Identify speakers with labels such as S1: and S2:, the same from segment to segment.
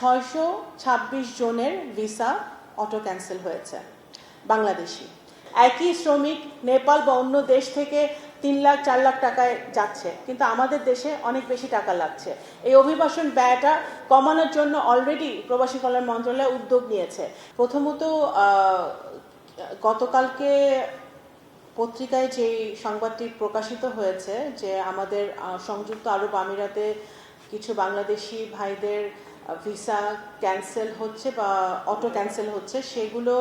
S1: 626 জনের visa auto cancel হয়েছে বাংলাদেশি। একই শ্রমিক নেপাল বা অন্য দেশ থেকে 3 লাখ 4 লাখ টাকায় যাচ্ছে, কিন্তু আমাদের দেশে অনেক বেশি টাকা লাগছে। এই অভিবাসন ব্যয়টা কমানোর জন্য অলরেডি প্রবাসী কল্যাণ মন্ত্রণালয় উদ্যোগ নিয়েছে। প্রথমত গতকালকে পত্রিকায় যে সংবাদটি প্রকাশিত হয়েছে যে আমাদের সংযুক্ত আরব আমিরাতে কিছু বাংলাদেশি ভাইদের ভিসা ক্যান্সেল হচ্ছে বা অটো ক্যান্সেল হচ্ছে, সেগুলো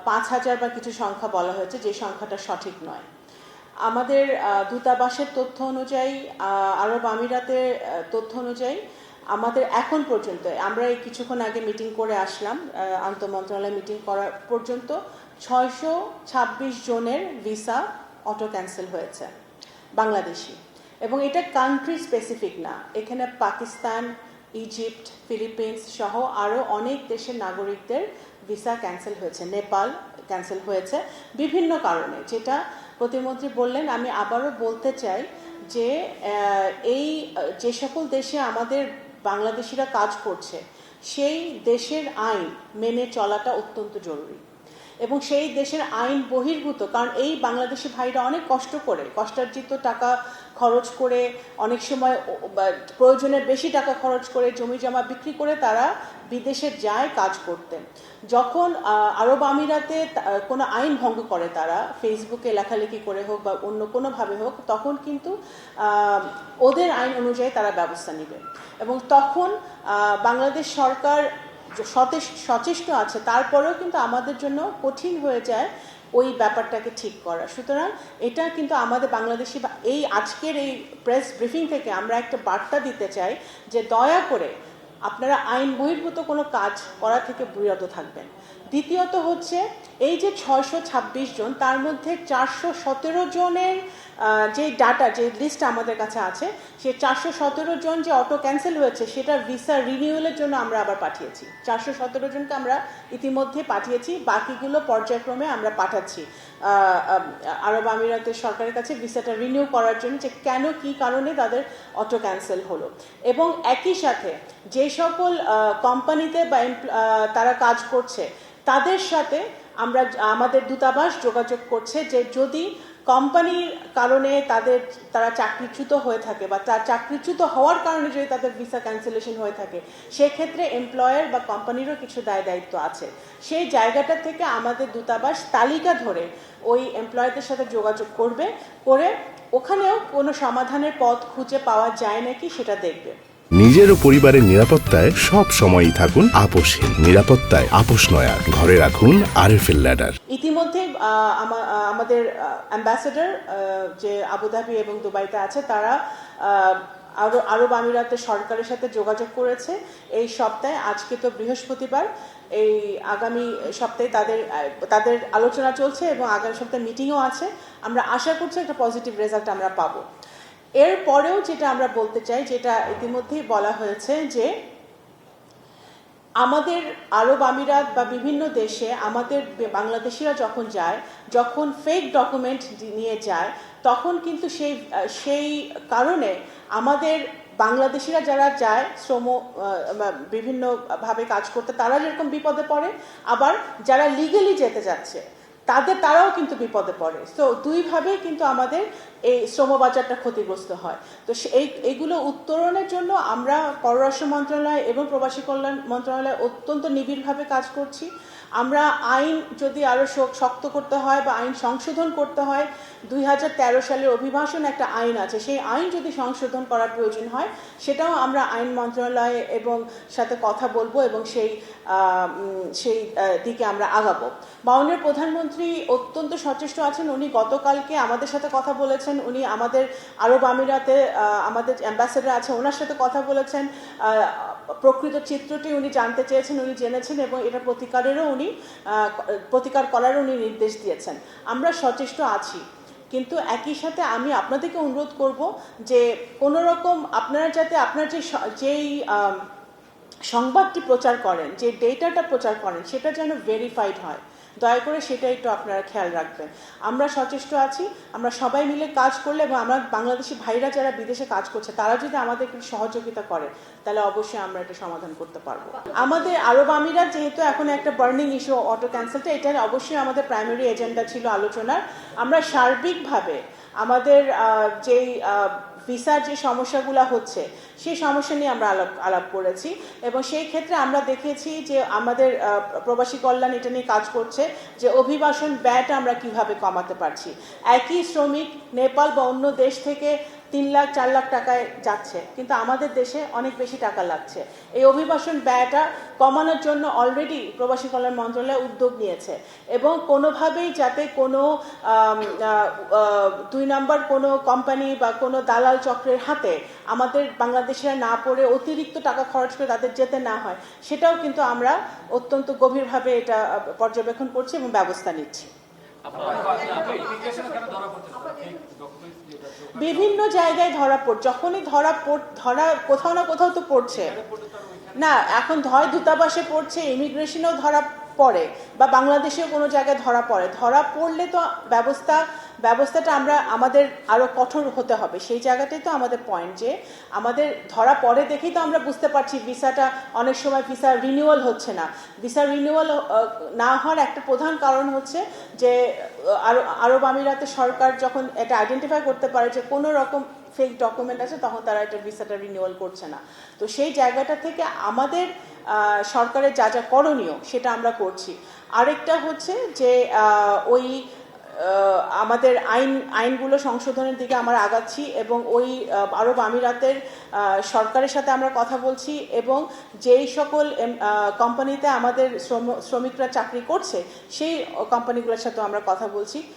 S1: 5,000 বা কিছু সংখ্যা বলা হয়েছে, যে সংখ্যাটা সঠিক নয়। আমাদের দূতাবাসের তথ্য অনুযায়ী, আরব আমিরাতের তথ্য অনুযায়ী আমাদের এখন পর্যন্ত, আমরা এই কিছুক্ষণ আগে মিটিং করে আসলাম, আন্তঃমন্ত্রণালয় মিটিং করার পর্যন্ত 626 জনের ভিসা অটো ক্যান্সেল হয়েছে বাংলাদেশি। এবং এটা কান্ট্রি স্পেসিফিক না, এখানে পাকিস্তান, ইজিপ্ট, ফিলিপিন্স সহ আরও অনেক দেশের নাগরিকদের ভিসা ক্যান্সেল হয়েছে, নেপাল ক্যান্সেল হয়েছে বিভিন্ন কারণে, যেটা প্রতিমন্ত্রী বললেন। আমি আবারও বলতে চাই যে এই যে সকল দেশে আমাদের বাংলাদেশিরা কাজ করছে সেই দেশের আইন মেনে চলাটা অত্যন্ত জরুরি, এবং সেই দেশের আইন বহির্ভূত, কারণ এই বাংলাদেশি ভাইরা অনেক কষ্ট করে, কষ্টার্জিত টাকা খরচ করে, অনেক সময় প্রয়োজনের বেশি টাকা খরচ করে, জমি জমা বিক্রি করে তারা বিদেশে যায় কাজ করতে। যখন আরব আমিরাতে কোনো আইন ভঙ্গ করে তারা, ফেসবুকে লেখালেখি করে হোক বা অন্য কোনোভাবে হোক, তখন কিন্তু ওদের আইন অনুযায়ী তারা ব্যবস্থা নেবে। এবং তখন বাংলাদেশ সরকার সচেষ্ট আছে, তারপরেও কিন্তু আমাদের জন্য কঠিন হয়ে যায় ওই ব্যাপারটাকে ঠিক করা। সুতরাং এটা কিন্তু আমাদের বাংলাদেশি, এই আজকের এই প্রেস ব্রিফিং থেকে আমরা একটা বার্তা দিতে চাই যে দয়া করে আপনারা আইন বহির্ভূত কোনো কাজ করা থেকে বিরত থাকবেন। দ্বিতীয়ত হচ্ছে এই যে 626 জন, তার মধ্যে 417 জনের যে ডাটা, যে লিস্ট আমাদের কাছে আছে, সে 417 জন যে অটো ক্যান্সেল হয়েছে সেটা ভিসা রিনিউয়ালের জন্য আমরা আবার পাঠিয়েছি। 417 জনকে আমরা ইতিমধ্যে পাঠিয়েছি, বাকিগুলো পর্যায়ক্রমে আমরা পাঠাচ্ছি আরব আমিরাতের সরকারের কাছে ভিসাটা রিনিউ করার জন্য, যে কেন কি কারণে তাদের অটো ক্যান্সেল হলো। এবং একই সাথে যে সকল কোম্পানিতে বা তারা কাজ করছে তাদের সাথে আমাদের দূতাবাস যোগাযোগ করছে যে যদি কোম্পানির কারণে তারা চাকরিচ্যুত হয়ে থাকে বা চাকরিচ্যুত হওয়ার কারণে যদি তাদের ভিসা ক্যান্সেলেশন হয়ে থাকে, সেক্ষেত্রে এমপ্লয়ার বা কোম্পানিরও কিছু দায় দায়িত্ব আছে। সেই জায়গাটা থেকে আমাদের দূতাবাস তালিকা ধরে ওই এমপ্লয়ারদের সাথে যোগাযোগ করে ওখানেও কোনো সমাধানের পথ খুঁজে পাওয়া যায় নাকি সেটা দেখবে।
S2: নিজের ও পরিবারের নিরাপত্তায় সব সময়ই থাকুন আপোষহীন। নিরাপত্তায় আপোষ নয়া, ঘরে রাখুন আরএফএল ল্যাডার।
S1: ইতিমধ্যে আমাদের অ্যাম্বাসেডর যে আবুধাবি এবং দুবাইতে আছে, তারা আরব আমিরাতের সরকারের সাথে যোগাযোগ করেছে এই সপ্তাহে। আজকে তো বৃহস্পতিবার, এই আগামী সপ্তাহে তাদের আলোচনা চলছে এবং আগামী সপ্তাহে মিটিংও আছে। আমরা আশা করছি একটা পজিটিভ রেজাল্ট আমরা পাবো। এরপরেও যেটা আমরা বলতে চাই, যেটা ইতিমধ্যেই বলা হয়েছে, যে আমাদের আরব আমিরাত বা বিভিন্ন দেশে আমাদের বাংলাদেশিরা যখন ফেক ডকুমেন্ট নিয়ে যায়, তখন কিন্তু সেই কারণে আমাদের বাংলাদেশিরা যারা যায় বিভিন্নভাবে কাজ করতে, তারা যেরকম বিপদে পড়ে, আবার যারা লিগালি যেতে যাচ্ছে তারাও কিন্তু বিপদে পড়ে। তো দুইভাবেই কিন্তু আমাদের এই শ্রমবাজারটা ক্ষতিগ্রস্ত হয়। তো এইগুলো উত্তরণের জন্য আমরা পররাষ্ট্র মন্ত্রণালয় এবং প্রবাসী কল্যাণ মন্ত্রণালয় অত্যন্ত নিবিড়ভাবে কাজ করছি। আমরা আইন যদি আরও শক্ত করতে হয় বা আইন সংশোধন করতে হয়, 2013 সালের অভিবাসন একটা আইন আছে, সেই আইন যদি সংশোধন করার প্রয়োজন হয় সেটাও আমরা আইন মন্ত্রণালয় এবং সাথে কথা বলবো এবং সেই দিকে আমরা আগাবো। মাননীয় প্রধানমন্ত্রী অত্যন্ত সচেষ্ট আছেন। উনি গতকালকে আমাদের সাথে কথা বলেছেন, উনি আমাদের আরব আমিরাতে আমাদের অ্যাম্বাসেডর আছে, ওনার সাথে কথা বলেছেন, প্রকৃত চিত্রটি উনি জানতে চেয়েছেন, উনি জেনেছেন এবং এটা প্রতিকার করারও উনি নির্দেশ দিয়েছেন। আমরা সচেষ্ট আছি, কিন্তু একই সাথে আমি আপনাদেরকে অনুরোধ করব যে কোনো রকম আপনারা যাতে আপনার যেই সংবাদটি প্রচার করেন, যে ডেটাটা প্রচার করেন, সেটা যেন ভেরিফাইড হয়। দয়া করে সেটা একটু আপনারা খেয়াল রাখবেন। আমরা সচেষ্ট আছি, আমরা সবাই মিলে কাজ করলে এবং আমরা বাংলাদেশি ভাইরা যারা বিদেশে কাজ করছে তারা যদি আমাদের একটু সহযোগিতা করে তাহলে অবশ্যই আমরা এটা সমাধান করতে পারবো। আমাদের আরব আমিরাত যেহেতু এখন একটা বার্নিং ইস্যু অটো ক্যান্সেলটা, এটা অবশ্যই আমাদের প্রাইমারি এজেন্ডা ছিল আলোচনার। আমরা সার্বিকভাবে আমাদের যেই ভিসার যে সমস্যাগুলো হচ্ছে সেই সমস্যা নিয়ে আমরা আলাপ করেছি এবং সেই ক্ষেত্রে আমরা দেখেছি যে আমাদের প্রবাসী কল্যাণ এটা নিয়ে কাজ করছে যে অভিবাসন ব্যয়টা আমরা কিভাবে কমাতে পারছি। একই শ্রমিক নেপাল বা অন্য দেশ থেকে 3 লাখ 4 লাখ টাকায় যাচ্ছে, কিন্তু আমাদের দেশে অনেক বেশি টাকা লাগছে। এই অভিবাসন ব্যয়টা কমানোর জন্য অলরেডি প্রবাসী কল্যাণ মন্ত্রণালয় উদ্যোগ নিয়েছে এবং কোনোভাবেই যাতে কোনো 2 নম্বর কোনো কোম্পানি বা কোনো দালাল চক্রের হাতে আমাদের বাংলাদেশিরা না পড়ে অতিরিক্ত টাকা খরচ করে তাদের যেতে না হয়, সেটাও কিন্তু আমরা অত্যন্ত গভীরভাবে এটা পর্যবেক্ষণ করছি এবং ব্যবস্থা নিচ্ছি। বিভিন্ন জায়গায় যখনই ধরা কোথাও না কোথাও তো পড়ছে না, এখন হয় দূতাবাসে পড়ছে, ইমিগ্রেশনেও ধরা পড়ে বা বাংলাদেশেও কোনো জায়গায় ধরা পড়লে তো ব্যবস্থাটা আমাদের আরো কঠোর হতে হবে। সেই জায়গাটাই তো আমাদের পয়েন্ট, যে আমাদের ধরা পড়ে দেখেই তো আমরা বুঝতে পারছি ভিসাটা অনেক সময় ভিসা রিনিউয়াল হচ্ছে না। ভিসা রিনিউয়াল না হওয়ার একটা প্রধান কারণ হচ্ছে যে আরব আমিরাতের সরকার যখন এটা আইডেন্টিফাই করতে পারে যে কোনো রকম ফেক ডকুমেন্ট আছে তখন তারা এটা ভিসাটা রিনিউয়াল করছে না। তো সেই জায়গাটা থেকে আমাদের সরকারের যা যা করণীয় সেটা আমরা করছি। আরেকটা হচ্ছে যে ওই আমাদের আইনগুলো সংশোধনের দিকে আমরা আগাচ্ছি এবং ওই আরব আমিরাতের সরকারের সাথে আমরা কথা বলছি এবং যেই সকল কোম্পানিতে আমাদের শ্রমিকরা চাকরি করছে সেই কোম্পানিগুলোর সাথে আমরা কথা বলছি।